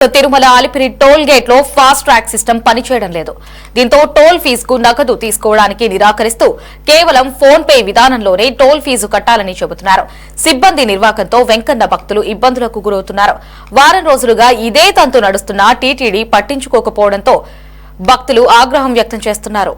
Tirumala Alipiri toll gate లో fast track system పనిచేయడం లేదు. దీంతో టోల్ ఫీజుకు నగదు తీసుకోవడానికి నిరాకరిస్తూ కేవలం ఫోన్ పే విధానంలోనే టోల్ ఫీజు కట్టాలని చెబుతున్నారు. సిబ్బంది నిర్వాకంతో వెంకన్న భక్తులు ఇబ్బందులకు గురవుతున్నారు. వారం రోజులుగా ఇదే తంతు నడుస్తున్నా టీటీడీ పట్టించుకోకపోవడంతో భక్తులు ఆగ్రహం వ్యక్తం చేస్తున్నారు.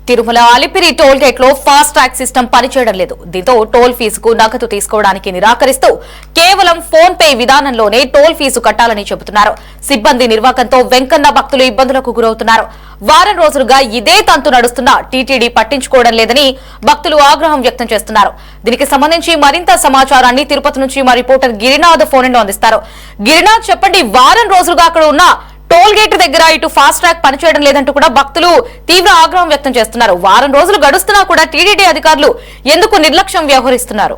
తిరుమల అలిపిరి టోల్ గేట్ లో ఫాస్ట్ ట్రాక్ సిస్టమ్ పనిచేయడం లేదు. దీంతో టోల్ ఫీజుకు నగదు తీసుకోవడానికి నిరాకరిస్తూ కేవలం ఫోన్ పే విధానంలోనే టోల్ ఫీజు కట్టాలని చెబుతున్నారు. సిబ్బంది నిర్వాకంతో వెంకన్న భక్తులు ఇబ్బందులకు గురవుతున్నారు. వారం రోజులుగా ఇదే తంతు నడుస్తున్నా టీటీడీ పట్టించుకోవడం లేదని భక్తులు ఆగ్రహం వ్యక్తం చేస్తున్నారు. దీనికి సంబంధించి మరింత సమాచారాన్ని తిరుపతి నుంచి మా రిపోర్టర్ గిరినాథ్ ఫోన్ లో అందిస్తారు. గిరినాథ్, చెప్పండి, వారం రోజులుగా అక్కడ ఉన్న టోల్ గేట్ దగ్గర ఇటు ఫాస్ట్ ట్రాక్ పనిచేయడం లేదంటూ కూడా భక్తులు తీవ్ర ఆగ్రహం వ్యక్తం చేస్తున్నారు. వారం రోజులు గడుస్తున్నా కూడా టీటీడీ అధికారులు ఎందుకు నిర్లక్ష్యం వ్యవహరిస్తున్నారు?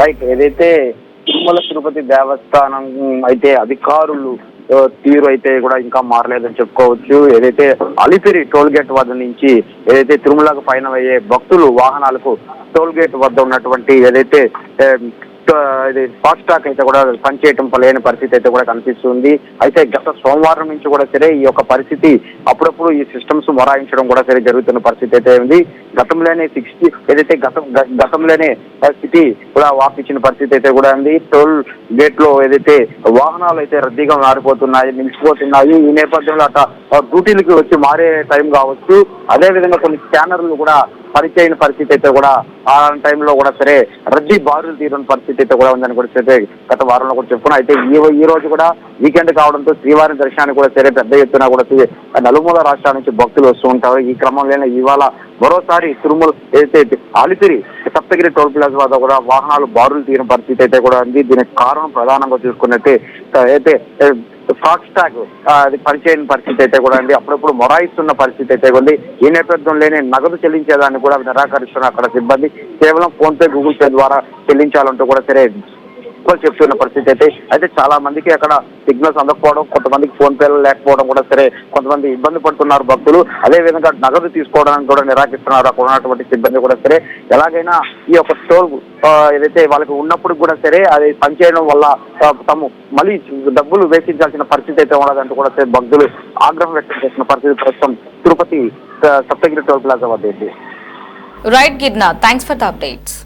రైట్, ఏదైతే తిరుమల తిరుపతి దేవస్థానం అయితే అధికారులు తీరు అయితే కూడా ఇంకా మారలేదని చెప్పుకోవచ్చు. ఏదైతే అలిపిరి టోల్ గేట్ వద్ద నుంచి ఏదైతే తిరుమలకు పైన అయ్యే భక్తులు వాహనాలకు టోల్ గేట్ వద్ద ఉన్నటువంటి ఏదైతే ఇది ఫాస్ట్ ట్రాక్ అయితే కూడా పనిచేయటం లేని పరిస్థితి అయితే కూడా కనిపిస్తుంది. అయితే గత సోమవారం నుంచి కూడా సరే ఈ యొక్క పరిస్థితి అప్పుడప్పుడు ఈ సిస్టమ్స్ మొరాయించడం కూడా సరే జరుగుతున్న పరిస్థితి అయితే ఉంది. గతంలోనే గతంలోనే సిటీ కూడా వాపిచ్చిన పరిస్థితి అయితే కూడా ఉంది. టోల్ గేట్ లో ఏదైతే వాహనాలు అయితే రద్దీగా మారిపోతున్నాయి, నిలిచిపోతున్నాయి. ఈ నేపథ్యంలో డ్యూటీలకి వచ్చి మారే టైం కావచ్చు. అదే విధంగా కొన్ని స్కానర్లు కూడా పనిచేయని పరిస్థితి అయితే కూడా ఆ టైంలో కూడా సరే రద్దీ బారులు తీరని పరిస్థితి అయితే కూడా ఉందని కూడా సరే గత వారంలో కూడా చెప్పుకున్నాం. అయితే ఈ రోజు కూడా వీకెండ్ కావడంతో శ్రీవారి దర్శనానికి కూడా సరే పెద్ద ఎత్తున కూడా నలుమూల రాష్ట్రాల నుంచి భక్తులు వస్తూ ఉంటారు. ఈ క్రమంలోనే ఇవాళ మరోసారి తిరుమల ఏదైతే అలిపిరి సప్తగిరి టోల్ ప్లాజా వద్ద కూడా వాహనాలు బారులు తీరిన పరిస్థితి అయితే కూడా ఉంది. దీనికి కారణం ప్రధానంగా చూసుకున్నట్టే అయితే ఫాస్ట్ ట్రాక్ అది పనిచేయని పరిస్థితి అయితే కూడా ఉంది. అప్పుడప్పుడు మొరాయిస్తున్న పరిస్థితి అయితే ఉంది. ఈ నేపథ్యంలోనే నగదు చెల్లించేదాన్ని కూడా నిరాకరిస్తున్న అక్కడ సిబ్బంది కేవలం ఫోన్ పే, గూగుల్ పే ద్వారా చెల్లించాలంటూ కూడా సరే చెప్తున్న పరిస్థితి అయితే చాలా మందికి అక్కడ సిగ్నల్స్ అందకపోవడం, కొంతమందికి ఫోన్ పేలు లేకపోవడం కూడా సరే కొంతమంది ఇబ్బంది పడుతున్నారు భక్తులు. అదే విధంగా నగదు తీసుకోవడానికి కూడా నిరాకరిస్తున్నారు అక్కడ ఉన్నటువంటి సిబ్బంది కూడా సరే. ఎలాగైనా ఈ యొక్క టోల్ ఏదైతే వాళ్ళకి ఉన్నప్పుడు కూడా సరే అది పనిచేయడం వల్ల తాము మళ్ళీ డబ్బులు వేచించాల్సిన పరిస్థితి అయితే ఉండదంటూ కూడా సరే భక్తులు ఆగ్రహం వ్యక్తం చేసిన పరిస్థితి ప్రస్తుతం తిరుపతి సప్తగిరి టోల్ ప్లాజా వద్ద. Right Girinath, thanks for the updates.